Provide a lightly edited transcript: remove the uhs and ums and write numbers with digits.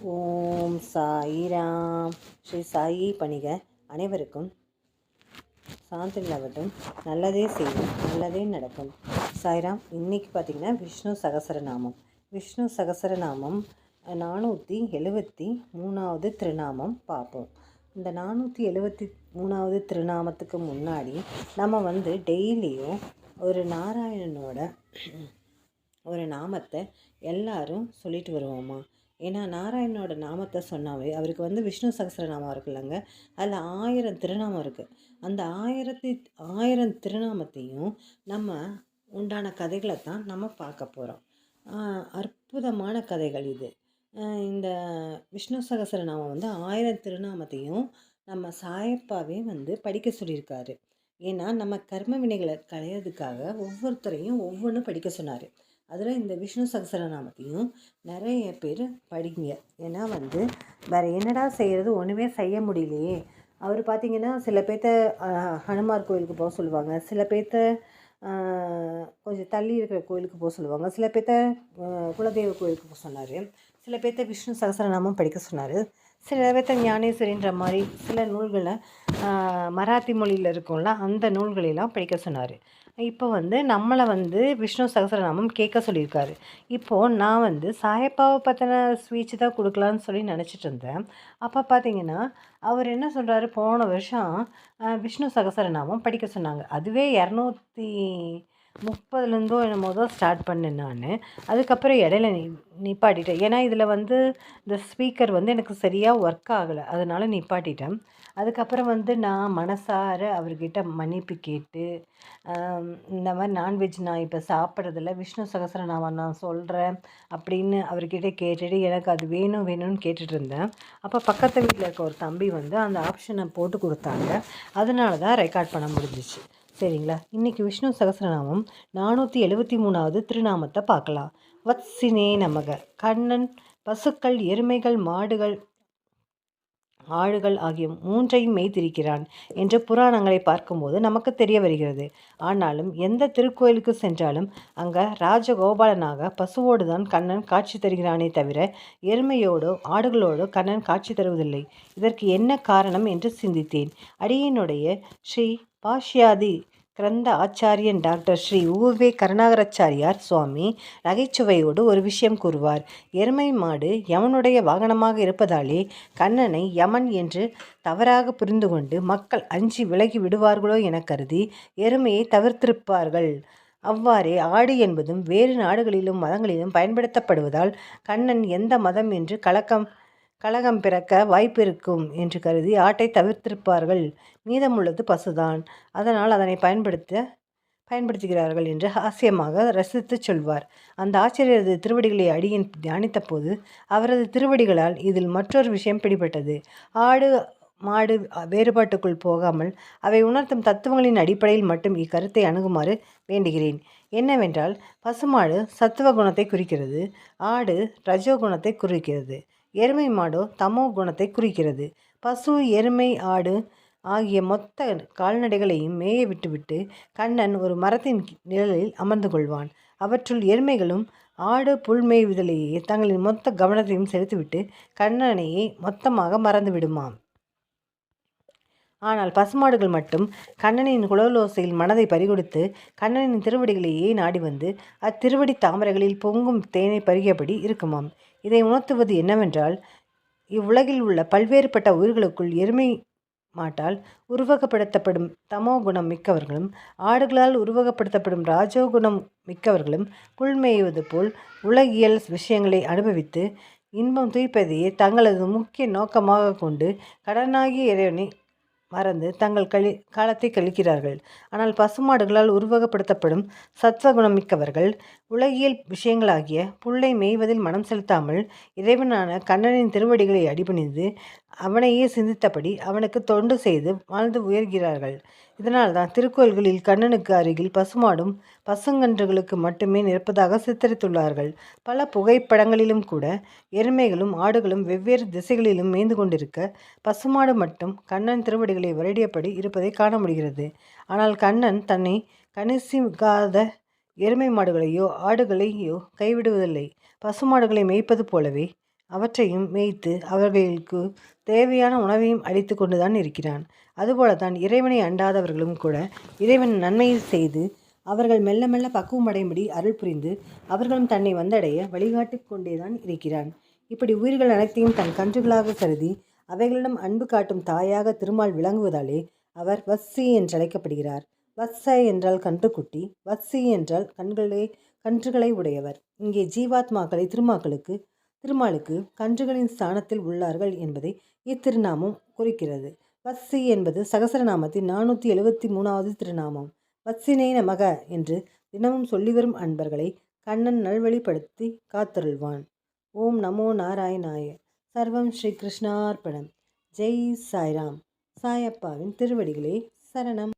ஓம் சாயிராம். ஸ்ரீ சாயி பணிக அனைவருக்கும் சாந்தி நிலவட்டும். நல்லதே செய்யும், நல்லதே நடக்கும். சாய்ராம். இன்றைக்கி பார்த்திங்கன்னா விஷ்ணு சகசரநாமம். விஷ்ணு சகசரநாமம் 473வது திருநாமம் பார்ப்போம். இந்த 473வது திருநாமத்துக்கு முன்னாடி நம்ம டெய்லியும் ஒரு நாராயணனோட ஒரு நாமத்தை எல்லாரும் சொல்லிட்டு வருவோமா? ஏன்னா நாராயணனோட நாமத்தை சொன்னாவே அவருக்கு விஷ்ணு சகஸ்ரநாமம் இருக்குல்லங்க, அதில் 1000 திருநாமம் இருக்குது. அந்த 1000 திருநாமத்தையும் நம்ம உண்டான கதைகளை தான் நம்ம பார்க்க போகிறோம். அற்புதமான கதைகள் இது. இந்த விஷ்ணு சகஸ்ரநாமம் 1000 திருநாமத்தையும் நம்ம சாயப்பாவே படிக்க சொல்லியிருக்காரு. ஏன்னா நம்ம கர்ம வினைகளை களையிறதுக்காக ஒவ்வொருத்தரையும் ஒவ்வொன்று படிக்க சொன்னார். அதில் இந்த விஷ்ணு சகஸ்ரநாமத்தையும் நிறைய பேர் படிங்க. ஏன்னா வேறு என்னடா செய்கிறது, ஒன்றுமே செய்ய முடியலையே. அவர் பார்த்திங்கன்னா சில பேர்த்த ஹனுமார் கோயிலுக்கு போக சொல்லுவாங்க, சில பேர்த்த கொஞ்சம் தள்ளி இருக்கிற கோயிலுக்கு போக சொல்லுவாங்க, சில பேர்த்த குலதெய்வ கோயிலுக்கு போக சொன்னார், சில பேர்த்த விஷ்ணு சகஸ்ரநாமம் படிக்க சொன்னார், சில பேர்த்த ஞானேஸ்வரின்ற மாதிரி சில நூல்களை மராத்தி மொழியில் இருக்கும்ல அந்த நூல்களெல்லாம் படிக்க சொன்னார். இப்போ நம்மளை விஷ்ணு சகஸ்ரநாமம் கேட்க சொல்லியிருக்காரு. இப்போது நான் சாயப்பாவை பற்றின ஸ்பீச் தான் கொடுக்கலான்னு சொல்லி நினச்சிட்டு இருந்தேன். அப்போ பார்த்தீங்கன்னா அவர் என்ன சொல்கிறாரு, போன வருஷம் விஷ்ணு சகஸ்ரநாமம் படிக்க சொன்னாங்க. அதுவே 230லேருந்தோ என்னமோ தான் ஸ்டார்ட் பண்ணேன் நான். அதுக்கப்புறம் இடையில நிப்பாட்டிட்டேன். ஏன்னா இதில் இந்த ஸ்பீக்கர் எனக்கு சரியாக ஒர்க் ஆகலை, அதனால் நிப்பாட்டிட்டேன். அதுக்கப்புறம் நான் மனசார அவர்கிட்ட மன்னிப்பு கேட்டு, இந்த மாதிரி நான்வெஜ் நான் இப்போ சாப்பிட்றதில்ல, விஷ்ணு சகஸ்ரநாமம் நான் சொல்கிறேன் அப்படின்னு அவர்கிட்ட கேட்டுட்டு எனக்கு அது வேணும்னு கேட்டுட்டு இருந்தேன். அப்போ பக்கத்து வீட்டில் இருக்க ஒரு தம்பி அந்த ஆப்ஷனை போட்டு கொடுத்தாங்க. அதனால தான் ரெக்கார்ட் பண்ண முடிஞ்சிச்சு. சரிங்களா? இன்றைக்கி விஷ்ணு சகஸ்ரநாமம் 473வது திருநாமத்தை பார்க்கலாம். வத்சினே நமக. கண்ணன் பசுக்கள், எருமைகள், மாடுகள், ஆடுகள் ஆகிய 3ஐயும் மேய்த்திருக்கிறான் என்று புராணங்களை பார்க்கும்போது நமக்கு தெரிய வருகிறது. ஆனாலும் எந்த திருக்கோயிலுக்கு சென்றாலும் அங்கே ராஜகோபாலனாக பசுவோடு தான் கண்ணன் காட்சி தருகிறானே தவிர எருமையோடோ ஆடுகளோடோ கண்ணன் காட்சி தருவதில்லை. இதற்கு என்ன காரணம் என்று சிந்தித்தேன். அடியனுடைய ஸ்ரீ பாஷ்யாதி கிரந்த ஆச்சாரியன் டாக்டர் ஸ்ரீ ஊவே கருணாகராச்சாரியார் சுவாமி நகைச்சுவையோடு ஒரு விஷயம் கூறுவார். எருமை மாடு யமனுடைய வாகனமாக இருப்பதாலே கண்ணனை யமன் என்று தவறாக புரிந்து கொண்டு மக்கள் அஞ்சி விலகி விடுவார்களோ என கருதி எருமையை தவிர்த்திருப்பார்கள். அவ்வாறே ஆடு என்பதும் வேறு நாடுகளிலும் மதங்களிலும் பயன்படுத்தப்படுவதால் கண்ணன் எந்த மதம் என்று கலகம் பிறக்க வாய்ப்பு இருக்கும் என்று கருதி ஆட்டை தவிர்த்திருப்பார்கள். மீதமுள்ளது பசுதான், அதனால் அதனை பயன்படுத்துகிறார்கள் என்று ஹாஸ்யமாக ரசித்து சொல்வார். அந்த ஆச்சரியரது திருவடிகளை அடியேன் தியானித்த போது அவரது திருவடிகளால் இதில் மற்றொரு விஷயம் பிடிபட்டது. ஆடு மாடு வேறுபாட்டுக்குள் போகாமல் அவை உணர்த்தும் தத்துவங்களின் அடிப்படையில் மட்டும் இக்கருத்தை அணுகுமாறு வேண்டுகிறேன். என்னவென்றால், பசுமாடு சத்துவ குணத்தை குறிக்கிறது, ஆடு ரஜோகுணத்தை குறிக்கிறது, எருமை மாடோ தமோ குணத்தை குறிக்கிறது. பசு, எருமை, ஆடு ஆகிய மொத்த கால்நடைகளையும் மேய விட்டுவிட்டு கண்ணன் ஒரு மரத்தின் நிழலில் அமர்ந்து கொள்வான். அவற்றுள் எருமைகளும் ஆடு புல் மேய்வதிலேயே தங்களின் மொத்த கவனத்தையும் செலுத்திவிட்டு கண்ணனையே மொத்தமாக மறந்து விடுமாம். ஆனால் பசுமாடுகள் மட்டும் கண்ணனின் குழலோசையில் மனதை பறிகொடுத்து கண்ணனின் திருவடிகளையே நாடி அத்திருவடி தாமரைகளில் பொங்கும் தேனை பருகியபடி இருக்குமாம். இதை உணர்த்துவது என்னவென்றால், இவ்வுலகில் உள்ள பல்வேறுபட்ட உயிர்களுக்குள் எருமை மாட்டால் உருவகப்படுத்தப்படும் தமோ குணம் மிக்கவர்களும் ஆடுகளால் உருவகப்படுத்தப்படும் ராஜோகுணம் மிக்கவர்களும் புல்மேயுவது போல் உலகியல் விஷயங்களை அனுபவித்து இன்பம் துய்ப்பதையே தங்களது முக்கிய நோக்கமாக கொண்டு கடனாகிய இறைவனை மறந்து தங்கள் காலத்தை கழிக்கிறார்கள். ஆனால் பசுமாடுகளால் உருவகப்படுத்தப்படும் சத்வகுணம் மிக்கவர்கள் உலகியல் விஷயங்களாகிய புல்லை மேய்வதில் மனம் செலுத்தாமல் இறைவனான கண்ணனின் திருவடிகளை அடிபணிந்து அவனையே சிந்தித்தபடி அவனுக்கு தொண்டு செய்து வாழ்ந்து உயர்கிறார்கள். இதனால்தான் திருக்கோயில்களில் கண்ணனுக்கு அருகில் பசுமாடும் பசுங்கன்றுகளுக்கு மட்டுமே நிற்பதாக சித்தரித்துள்ளார்கள். பல புகைப்படங்களிலும் கூட எருமைகளும் ஆடுகளும் வெவ்வேறு திசைகளிலும் மேய்ந்து கொண்டிருக்க பசுமாடு மட்டும் கண்ணன் திருவடிகளை வருடியபடி இருப்பதை காண முடிகிறது. ஆனால் கண்ணன் தன்னை கணிசிக்காத எருமை மாடுகளையோ ஆடுகளையோ கைவிடுவதில்லை. பசுமாடுகளை மேய்ப்பது போலவே அவற்றையும் மேய்த்து அவர்களுக்கு தேவையான உணவையும் அளித்து கொண்டுதான் இருக்கிறான். அதுபோலத்தான் இறைவனை அண்டாதவர்களும் கூட இறைவன் நன்மையை செய்து அவர்கள் மெல்ல மெல்ல பக்குவமடையும்படி அருள் புரிந்து அவர்களும் தன்னை வந்தடைய வழிகாட்டி கொண்டேதான் இருக்கிறான். இப்படி உயிர்கள் அனைத்தையும் தன் கன்றுகளாக கருதி அவைகளிடம் அன்பு காட்டும் தாயாக திருமால் விளங்குவதாலே அவர் வத்சி என்றழைக்கப்படுகிறார். வத்ச என்றால் கன்றுக்குட்டி, வத்சி என்றால் கன்றுகளை உடையவர். இங்கே ஜீவாத்மாக்களை திருமாலுக்கு கன்றுகளின் ஸ்தானத்தில் உள்ளார்கள் என்பதை இத்திருநாமம் குறிக்கிறது. வத்சி என்பது சகசரநாமத்தின் 473வது திருநாமம். வத்சினை நமக என்று தினமும் சொல்லிவரும் அன்பர்களை கண்ணன் நல்வழிப்படுத்தி காத்தருள்வான். ஓம் நமோ நாராயணாய. சர்வம் ஸ்ரீ கிருஷ்ணார்ப்பணம். ஜெய் சாய்ராம். சாயப்பாவின் திருவடிகளே சரணம்.